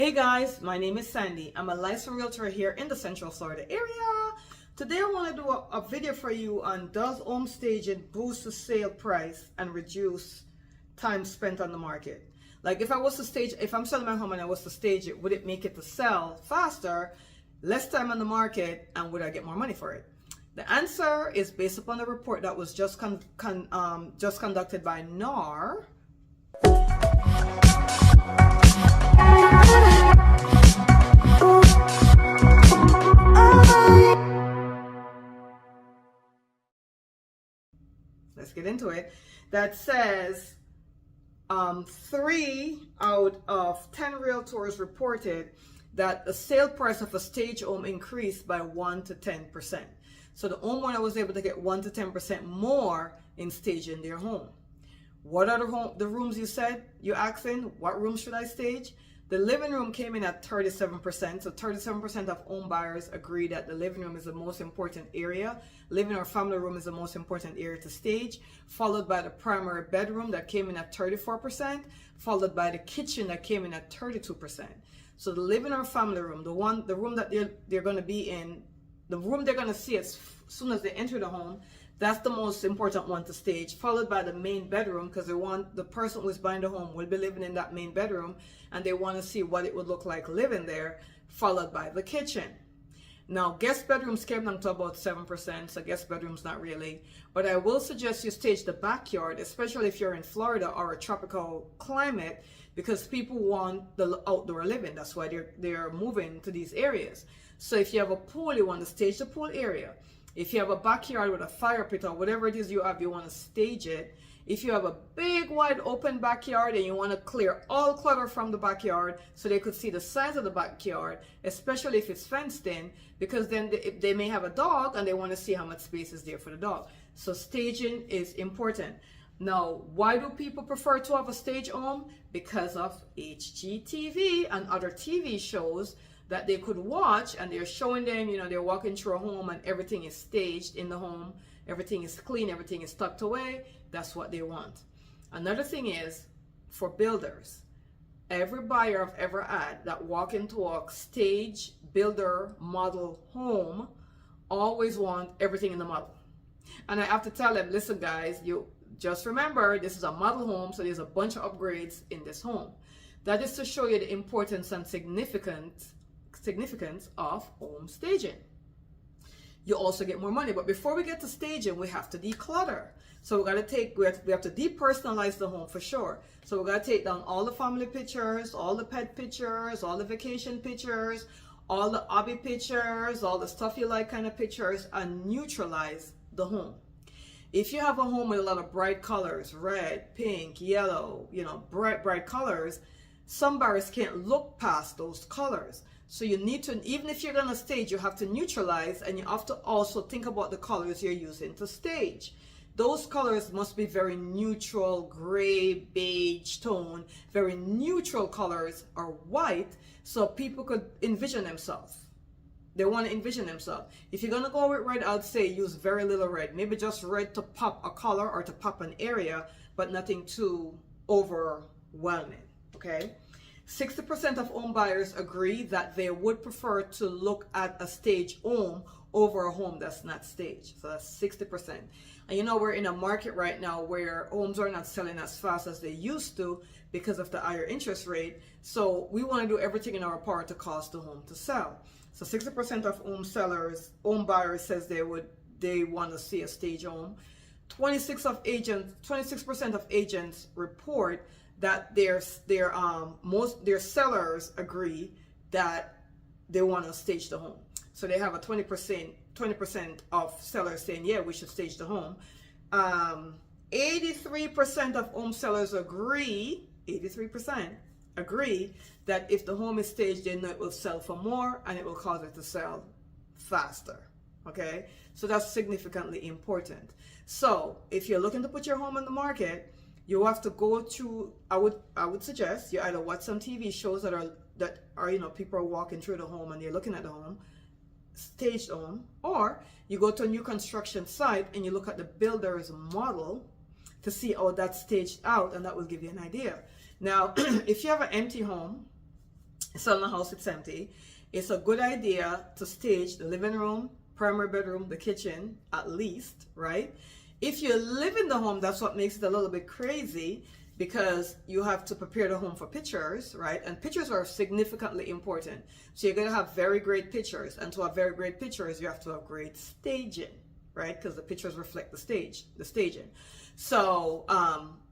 Hey guys, my name is Sandy. I'm a licensed realtor here in the Central Florida area. Today I want to do a video for you on does home staging boost the sale price and reduce time spent on the market? Like if I'm selling my home and I was to stage it, would it make it to sell faster, less time on the market, and would I get more money for it? The answer is based upon a report that was just conducted by NAR. Let's get into it. That says 3 out of 10 realtors reported that the sale price of a stage home increased by 1 to 10%. So the homeowner was able to get 1 to 10% more in staging their home. What are the rooms you said? You're asking, what room should I stage? The living room came in at 37%. So 37% of home buyers agree that the living room is the most important area. Living or family room is the most important area to stage, followed by the primary bedroom that came in at 34%, followed by the kitchen that came in at 32%. So the living or family room, the room that they're going to be in, the room they're going to see as soon as they enter the home, that's the most important one to stage, followed by the main bedroom, because they want the person who's buying the home will be living in that main bedroom and they want to see what it would look like living there, followed by the kitchen. Now, guest bedrooms came down to about 7%, so guest bedrooms not really, but I will suggest you stage the backyard, especially if you're in Florida or a tropical climate, because people want the outdoor living. That's why they're moving to these areas. So if you have a pool, you want to stage the pool area. If you have a backyard with a fire pit or whatever it is you have, you want to stage it. If you have a big wide open backyard and you want to clear all clutter from the backyard so they could see the size of the backyard, especially if it's fenced in, because then they may have a dog and they want to see how much space is there for the dog. So staging is important. Now, why do people prefer to have a stage home? Because of HGTV and other TV shows that they could watch, and they're showing them, they're walking through a home and everything is staged in the home, everything is clean, everything is tucked away. That's what they want. Another thing is, for builders, every buyer I've ever had that walk into a stage builder model home always want everything in the model. And I have to tell them, listen guys, you just remember this is a model home, so there's a bunch of upgrades in this home. That is to show you the importance and significance of home staging. You also get more money, but before we get to staging, we have to declutter. So we have to depersonalize the home for sure. So we got to take down all the family pictures, all the pet pictures, all the vacation pictures, all the hobby pictures, all the stuff you like kind of pictures, and neutralize the home. If you have a home with a lot of bright colors, red, pink, yellow, bright colors, some buyers can't look past those colors. So you need to, even if you're going to stage, you have to neutralize, and you have to also think about the colors you're using to stage. Those colors must be very neutral, gray, beige tone, very neutral colors, or white, so people could envision themselves. They want to envision themselves. If you're going to go with red, I'd say use very little red. Maybe just red to pop a color or to pop an area, but nothing too overwhelming, okay? 60% of home buyers agree that they would prefer to look at a stage home over a home that's not staged. So that's 60%. And we're in a market right now where homes are not selling as fast as they used to because of the higher interest rate. So we want to do everything in our power to cause the home to sell. So 60% of home buyers says they want to see a stage home. 26% of agents report that their sellers agree that they want to stage the home. So they have a 20% of sellers saying, yeah, we should stage the home. 83% of home sellers agree, 83% agree that if the home is staged, they know it will sell for more and it will cause it to sell faster. Okay, so that's significantly important. So if you're looking to put your home on the market, you have to go to, I would suggest you either watch some TV shows that are people are walking through the home and they're looking at the home, staged home, or you go to a new construction site and you look at the builder's model to see how that's staged out, and that will give you an idea. Now, if you have an empty home selling a house, it's empty, it's a good idea to stage the living room, primary bedroom, the kitchen, at least, right? If you live in the home, that's what makes it a little bit crazy, because you have to prepare the home for pictures, right? And pictures are significantly important. So you're gonna have very great pictures, and to have very great pictures, you have to have great staging, right? Because the pictures reflect the staging. So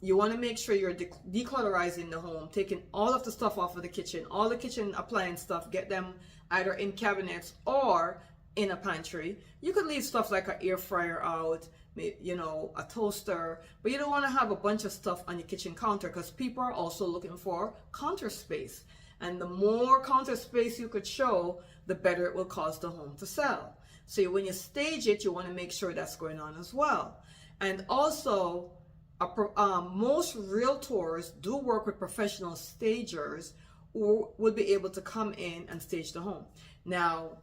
you want to make sure you're declutterizing the home, taking all of the stuff off of the kitchen, all the kitchen appliance stuff, get them either in cabinets or in a pantry. You could leave stuff like an air fryer out, you know, a toaster, but you don't want to have a bunch of stuff on your kitchen counter, because people are also looking for counter space. And the more counter space you could show, the better it will cause the home to sell. So when you stage it, you want to make sure that's going on as well. And also, most realtors do work with professional stagers who would be able to come in and stage the home. Now,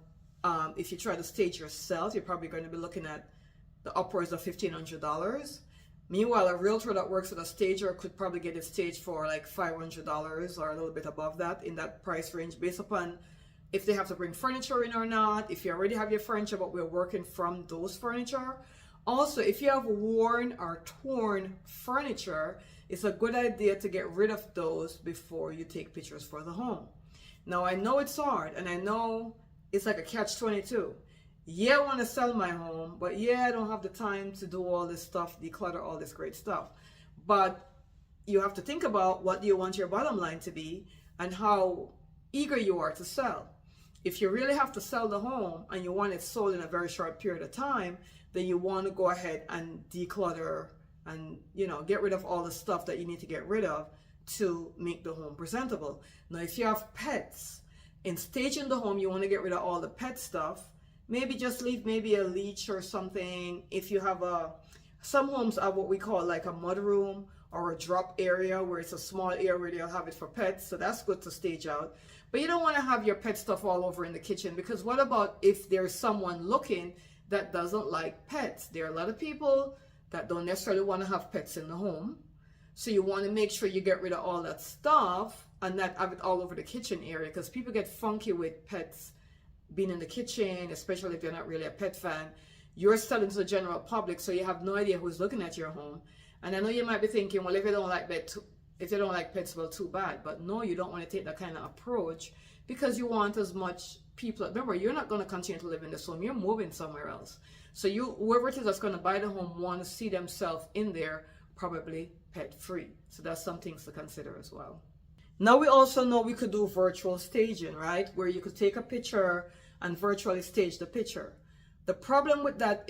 if you try to stage yourself, you're probably going to be looking at the upwards of $1,500. Meanwhile, a realtor that works with a stager could probably get it staged for like $500 or a little bit above that, in that price range, based upon if they have to bring furniture in or not, if you already have your furniture but we're working from those furniture. Also, if you have worn or torn furniture, it's a good idea to get rid of those before you take pictures for the home. Now, I know it's hard, and I know it's like a catch-22. Yeah, I want to sell my home, but yeah, I don't have the time to do all this stuff, declutter all this great stuff. But you have to think about what do you want your bottom line to be and how eager you are to sell. If you really have to sell the home and you want it sold in a very short period of time, then you want to go ahead and declutter and, you know, get rid of all the stuff that you need to get rid of to make the home presentable. Now, if you have pets, in staging the home, you want to get rid of all the pet stuff. Maybe just leave maybe a leash or something. If you have some homes have what we call like a mud room or a drop area, where it's a small area where they'll have it for pets. So that's good to stage out. But you don't want to have your pet stuff all over in the kitchen, because what about if there's someone looking that doesn't like pets? There are a lot of people that don't necessarily want to have pets in the home. So you want to make sure you get rid of all that stuff and not have it all over the kitchen area, because people get funky with pets being in the kitchen, especially if you're not really a pet fan. You're selling to the general public, so you have no idea who's looking at your home. And I know you might be thinking, well, if you don't like pets, well, too bad. But no, you don't want to take that kind of approach, because you want as much people. Remember, you're not going to continue to live in this home. You're moving somewhere else. So whoever it is that's going to buy the home want to see themselves in there, probably pet free. So that's some things to consider as well. Now, we also know we could do virtual staging, right? Where you could take a picture and virtually stage the picture. The problem with that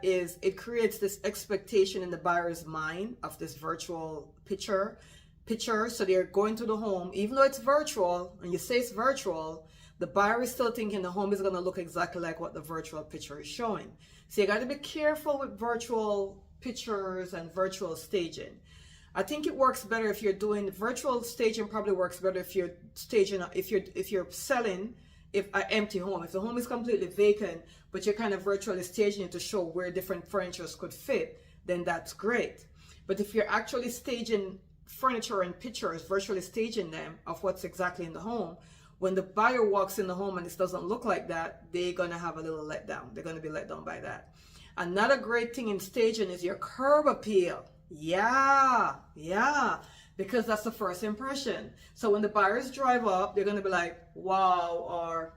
is it creates this expectation in the buyer's mind of this virtual picture. So they're going to the home, even though it's virtual, and you say it's virtual, the buyer is still thinking the home is going to look exactly like what the virtual picture is showing. So you got to be careful with virtual pictures and virtual staging. I think it works better if you're doing virtual staging. Probably works better if you're staging, if you're selling an empty home. If the home is completely vacant, but you're kind of virtually staging it to show where different furnitures could fit, then that's great. But if you're actually staging furniture and pictures, virtually staging them of what's exactly in the home, when the buyer walks in the home and it doesn't look like that, they're going to have a little letdown. They're going to be let down by that. Another great thing in staging is your curb appeal. Yeah, because that's the first impression. So when the buyers drive up, they're going to be like, wow, or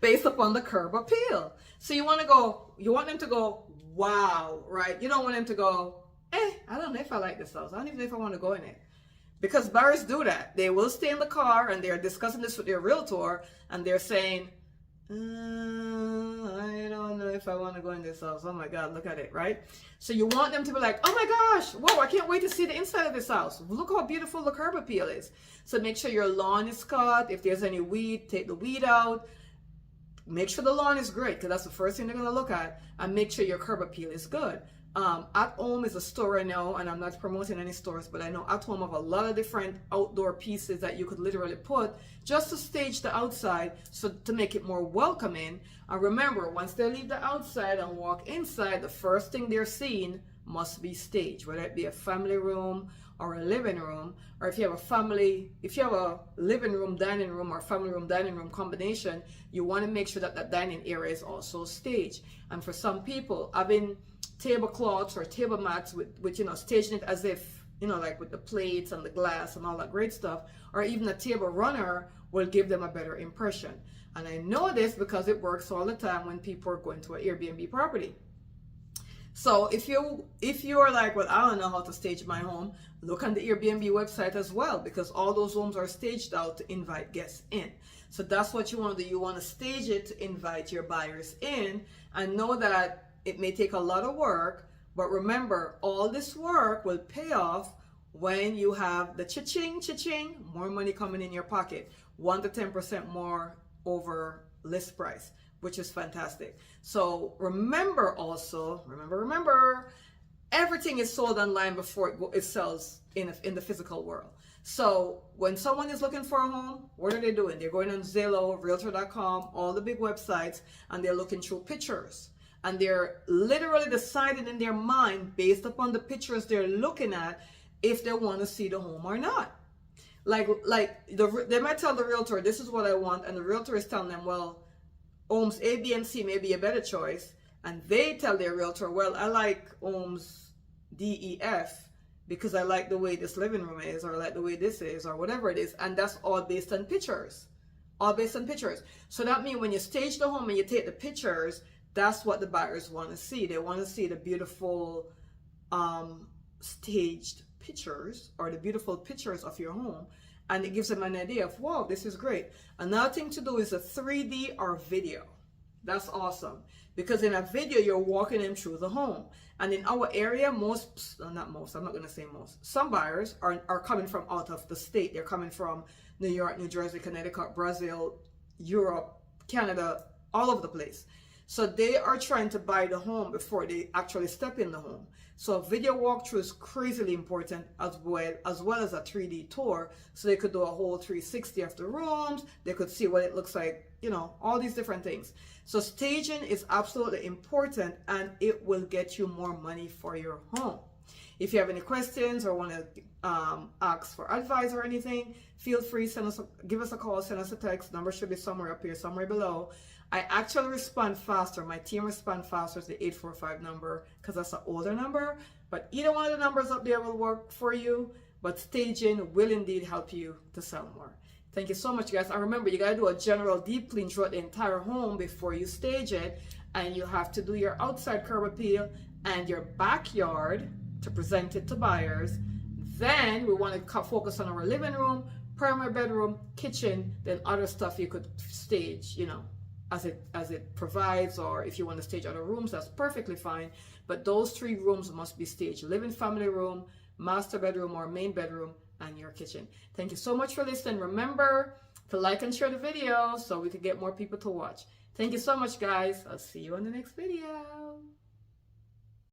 based upon the curb appeal. So you want them to go, wow, right? You don't want them to go, I don't know if I like this house. I don't even know if I want to go in it. Because buyers do that. They will stay in the car and they're discussing this with their realtor and they're saying, I don't know if I want to go in this house. Oh my God, look at it, right? So you want them to be like, oh my gosh, whoa, I can't wait to see the inside of this house. Look how beautiful the curb appeal is. So make sure your lawn is cut. If there's any weed, take the weed out. Make sure the lawn is great, because that's the first thing they're going to look at. And make sure your curb appeal is good. At Home is a store I know, and I'm not promoting any stores, but I know At Home have a lot of different outdoor pieces that you could literally put just to stage the outside, so to make it more welcoming. And remember, once they leave the outside and walk inside, the first thing they're seeing must be staged, whether it be a family room or a living room, or if you have a living room, dining room, or family room, dining room combination, you want to make sure that that dining area is also staged. And for some people, having tablecloths or table mats with staging it as if, like with the plates and the glass and all that great stuff, or even a table runner will give them a better impression. And I know this because it works all the time when people are going to an Airbnb property. So if you're like, well, I don't know how to stage my home, look on the Airbnb website as well, because all those homes are staged out to invite guests in. So that's what you want to do. You want to stage it to invite your buyers in, and know that it may take a lot of work, but remember, all this work will pay off when you have the cha-ching, cha-ching, more money coming in your pocket, 1 to 10% more over list price, which is fantastic. So remember, everything is sold online before it sells in the physical world. So when someone is looking for a home, what are they doing? They're going on Zillow, Realtor.com, all the big websites, and they're looking through pictures. And they're literally deciding in their mind, based upon the pictures they're looking at, if they want to see the home or not. Like they might tell the realtor, this is what I want, and the realtor is telling them, well, homes A, B, and C may be a better choice. And they tell their realtor, well, I like homes D, E, F because I like the way this living room is, or I like the way this is, or whatever it is. And that's all based on pictures. All based on pictures. So that means when you stage the home and you take the pictures, that's what the buyers want to see. They want to see the beautiful staged pictures, or the beautiful pictures of your home, and it gives them an idea of, wow, this is great. Another thing to do is a 3D or video. That's awesome, because in a video you're walking them through the home. And in our area, some buyers are coming from out of the state. They're coming from New York, New Jersey, Connecticut, Brazil, Europe, Canada, all over the place. So they are trying to buy the home before they actually step in the home. So a video walkthrough is crazily important, as well as a 3D tour. So they could do a whole 360 of the rooms. They could see what it looks like, all these different things. So staging is absolutely important, and it will get you more money for your home. If you have any questions or want to ask for advice or anything, feel free, give us a call, send us a text. Number should be somewhere up here, somewhere below. I actually respond faster. My team responds faster to the 845 number because that's an older number. But either one of the numbers up there will work for you. But staging will indeed help you to sell more. Thank you so much, guys. And remember, you got to do a general deep clean throughout the entire home before you stage it. And you have to do your outside curb appeal and your backyard to present it to buyers. Then we want to focus on our living room, primary bedroom, kitchen, then other stuff you could stage, as it provides, or if you want to stage other rooms, that's perfectly fine. But those 3 rooms must be staged: living family room, master bedroom or main bedroom, and your kitchen. Thank you so much for listening. Remember to like and share the video so we can get more people to watch. Thank you so much, guys. I'll see you in the next video.